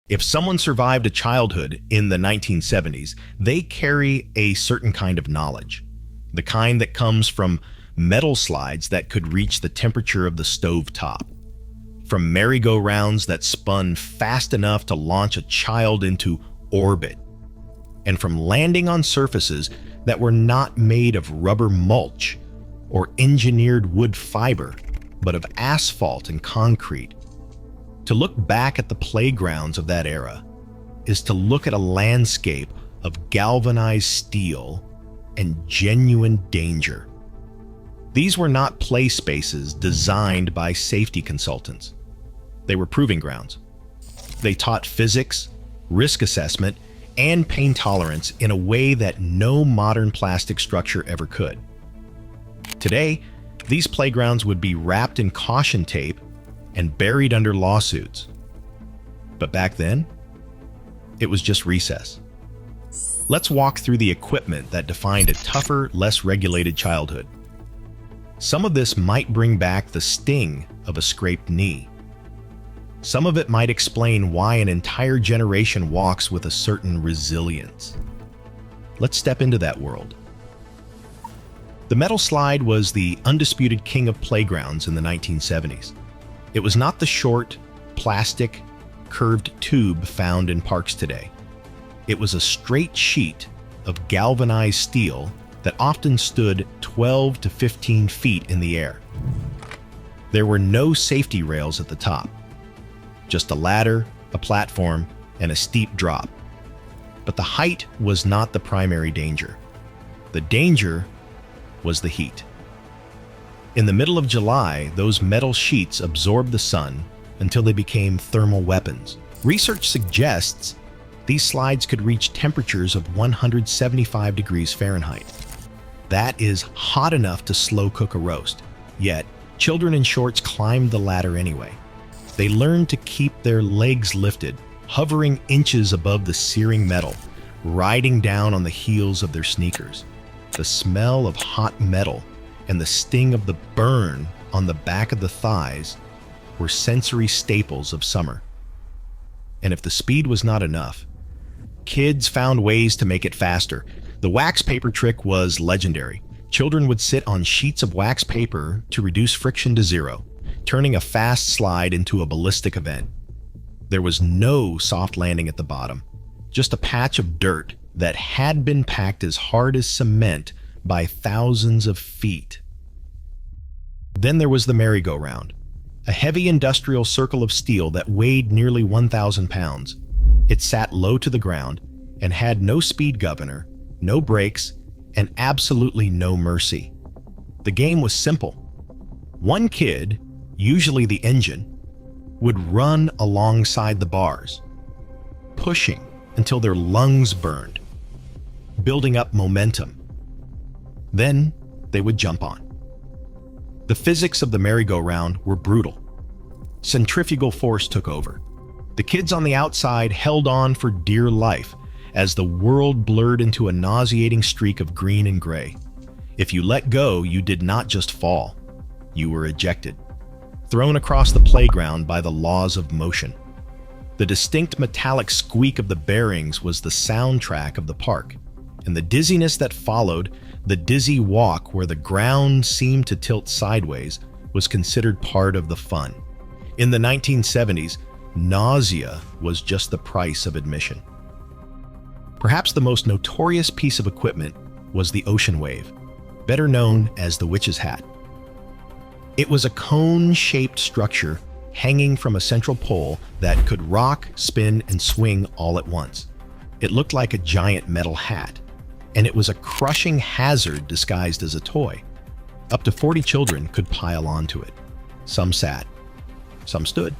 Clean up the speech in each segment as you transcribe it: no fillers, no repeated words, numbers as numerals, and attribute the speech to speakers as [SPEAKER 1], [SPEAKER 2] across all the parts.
[SPEAKER 1] If someone survived a childhood in the 1970s, they carry a certain kind of knowledge, the kind that comes from metal slides that could reach the temperature of the stove top, from merry-go-rounds that spun fast enough to launch a child into orbit, and from landing on surfaces that were not made of rubber mulch or engineered wood fiber, but of asphalt and concrete. To look back at the playgrounds of that era is to look at a landscape of galvanized steel and genuine danger. These were not play spaces designed by safety consultants. They were proving grounds. They taught physics, risk assessment, and pain tolerance in a way that no modern plastic structure ever could. Today, these playgrounds would be wrapped in caution tape and buried under lawsuits. But back then, it was just recess. Let's walk through the equipment that defined a tougher, less regulated childhood. Some of this might bring back the sting of a scraped knee. Some of it might explain why an entire generation walks with a certain resilience. Let's step into that world. The metal slide was the undisputed king of playgrounds in the 1970s. It was not the short, plastic, curved tube found in parks today. It was a straight sheet of galvanized steel that often stood 12 to 15 feet in the air. There were no safety rails at the top, just a ladder, a platform, and a steep drop. But the height was not the primary danger. The danger was the heat. In the middle of July, those metal sheets absorbed the sun until they became thermal weapons. Research suggests these slides could reach temperatures of 175 degrees Fahrenheit. That is hot enough to slow cook a roast. Yet, children in shorts climbed the ladder anyway. They learned to keep their legs lifted, hovering inches above the searing metal, riding down on the heels of their sneakers. The smell of hot metal and the sting of the burn on the back of the thighs were sensory staples of summer. And if the speed was not enough, kids found ways to make it faster. The wax paper trick was legendary. Children would sit on sheets of wax paper to reduce friction to zero, turning a fast slide into a ballistic event. There was no soft landing at the bottom, just a patch of dirt that had been packed as hard as cement by thousands of feet. Then there was the merry-go-round, a heavy industrial circle of steel that weighed nearly 1,000 pounds. It sat low to the ground and had no speed governor, no brakes, and absolutely no mercy. The game was simple. One kid, usually the engine, would run alongside the bars, pushing until their lungs burned, building up momentum. Then they would jump on. The physics of the merry-go-round were brutal. Centrifugal force took over. The kids on the outside held on for dear life as the world blurred into a nauseating streak of green and gray. If you let go, you did not just fall. You were ejected, thrown across the playground by the laws of motion. The distinct metallic squeak of the bearings was the soundtrack of the park, and the dizziness that followed, the dizzy walk where the ground seemed to tilt sideways, was considered part of the fun. In the 1970s, nausea was just the price of admission. Perhaps the most notorious piece of equipment was the ocean wave, better known as the witch's hat. It was a cone-shaped structure hanging from a central pole that could rock, spin, and swing all at once. It looked like a giant metal hat, and it was a crushing hazard disguised as a toy. Up to 40 children could pile onto it. Some sat, some stood,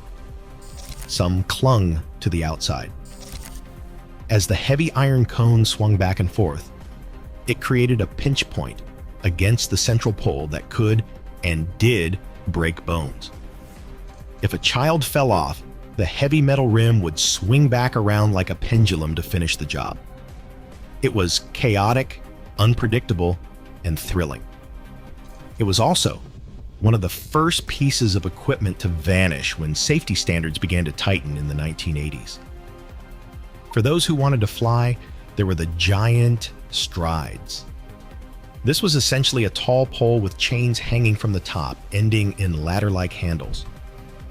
[SPEAKER 1] some clung to the outside. As the heavy iron cone swung back and forth, it created a pinch point against the central pole that could and did break bones. If a child fell off, the heavy metal rim would swing back around like a pendulum to finish the job. It was chaotic, unpredictable, and thrilling. It was also one of the first pieces of equipment to vanish when safety standards began to tighten in the 1980s. For those who wanted to fly, there were the giant strides. This was essentially a tall pole with chains hanging from the top, ending in ladder-like handles.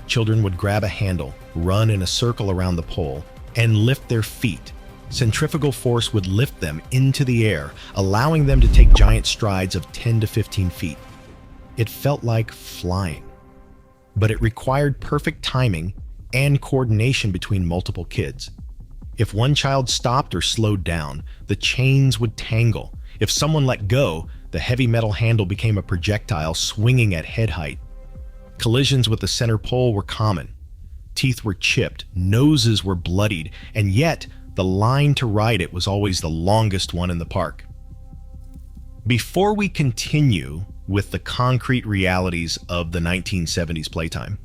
[SPEAKER 1] Children would grab a handle, run in a circle around the pole, and lift their feet. Centrifugal force would lift them into the air, allowing them to take giant strides of 10 to 15 feet. It felt like flying, but it required perfect timing and coordination between multiple kids. If one child stopped or slowed down, the chains would tangle. If someone let go, the heavy metal handle became a projectile swinging at head height. Collisions with the center pole were common. Teeth were chipped, noses were bloodied, and yet the line to ride it was always the longest one in the park. Before we continue with the concrete realities of the 1970s playtime,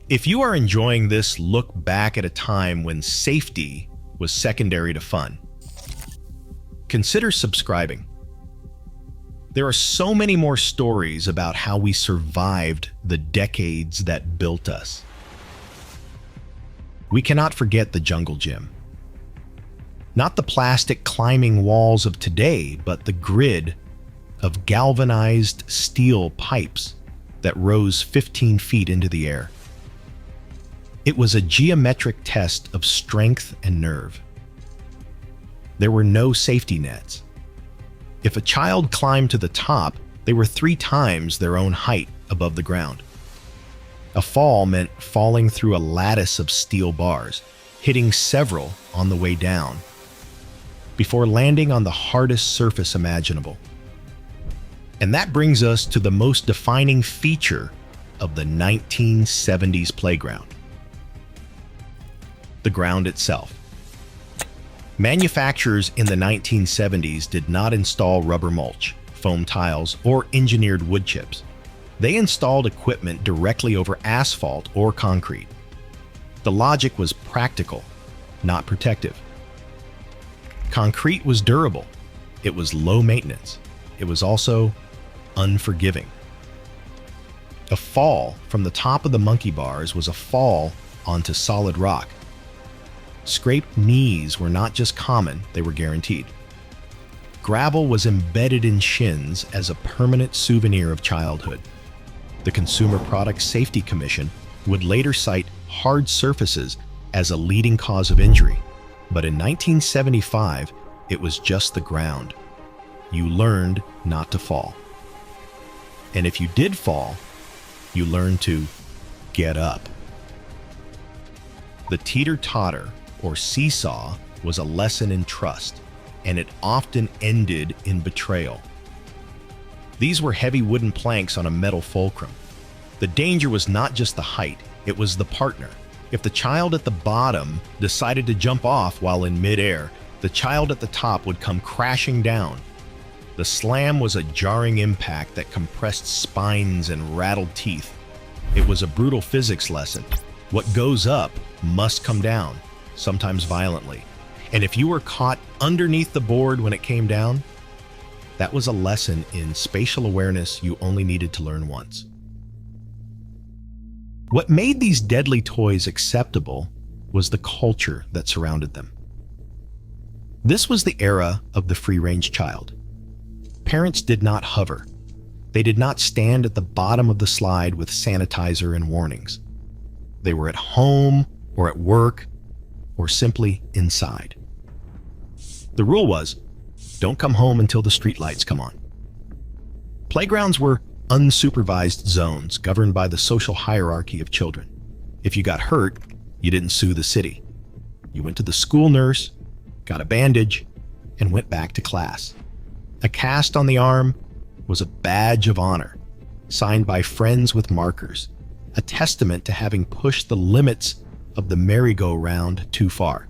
[SPEAKER 1] if you are enjoying this look back at a time when safety was secondary to fun, consider subscribing. There are so many more stories about how we survived the decades that built us. We cannot forget the jungle gym. Not the plastic climbing walls of today, but the grid of galvanized steel pipes that rose 15 feet into the air. It was a geometric test of strength and nerve. There were no safety nets. If a child climbed to the top, they were 3 times their own height above the ground. A fall meant falling through a lattice of steel bars, hitting several on the way down, before landing on the hardest surface imaginable. And that brings us to the most defining feature of the 1970s playground: the ground itself. Manufacturers in the 1970s did not install rubber mulch, foam tiles, or engineered wood chips. They installed equipment directly over asphalt or concrete. The logic was practical, not protective. Concrete was durable. It was low maintenance. It was also unforgiving. A fall from the top of the monkey bars was a fall onto solid rock. Scraped knees were not just common, they were guaranteed. Gravel was embedded in shins as a permanent souvenir of childhood. The Consumer Product Safety Commission would later cite hard surfaces as a leading cause of injury, but in 1975, it was just the ground. You learned not to fall. And if you did fall, you learned to get up. The teeter-totter, or seesaw, was a lesson in trust, and it often ended in betrayal. These were heavy wooden planks on a metal fulcrum. The danger was not just the height, it was the partner. If the child at the bottom decided to jump off while in midair, the child at the top would come crashing down. The slam was a jarring impact that compressed spines and rattled teeth. It was a brutal physics lesson. What goes up must come down, sometimes violently. And if you were caught underneath the board when it came down, that was a lesson in spatial awareness you only needed to learn once. What made these deadly toys acceptable was the culture that surrounded them. This was the era of the free-range child. Parents did not hover. They did not stand at the bottom of the slide with sanitizer and warnings. They were at home or at work or simply inside. The rule was, don't come home until the streetlights come on. Playgrounds were unsupervised zones governed by the social hierarchy of children. If you got hurt, you didn't sue the city. You went to the school nurse, got a bandage, and went back to class. A cast on the arm was a badge of honor, signed by friends with markers, a testament to having pushed the limits of the merry-go-round too far.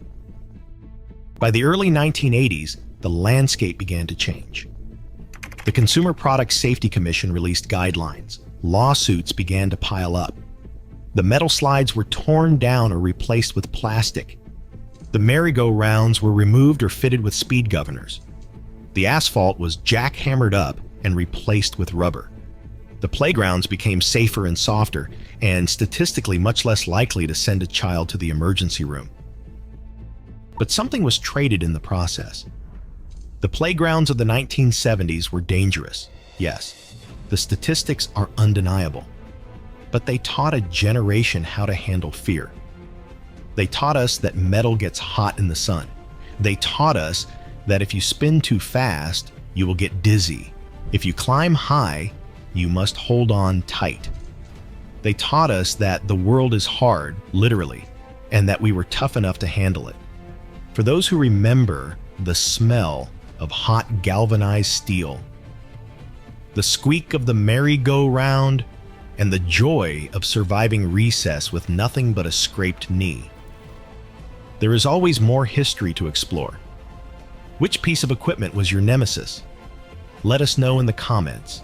[SPEAKER 1] By the early 1980s, the landscape began to change. The Consumer Product Safety Commission released guidelines. Lawsuits began to pile up. The metal slides were torn down or replaced with plastic. The merry-go-rounds were removed or fitted with speed governors. The asphalt was jackhammered up and replaced with rubber. The playgrounds became safer and softer, and statistically much less likely to send a child to the emergency room. But something was traded in the process. The playgrounds of the 1970s were dangerous, yes. The statistics are undeniable. But they taught a generation how to handle fear. They taught us that metal gets hot in the sun. They taught us that if you spin too fast, you will get dizzy. If you climb high, you must hold on tight. They taught us that the world is hard, literally, and that we were tough enough to handle it. For those who remember the smell of hot galvanized steel, the squeak of the merry-go-round, and the joy of surviving recess with nothing but a scraped knee, there is always more history to explore. Which piece of equipment was your nemesis? Let us know in the comments.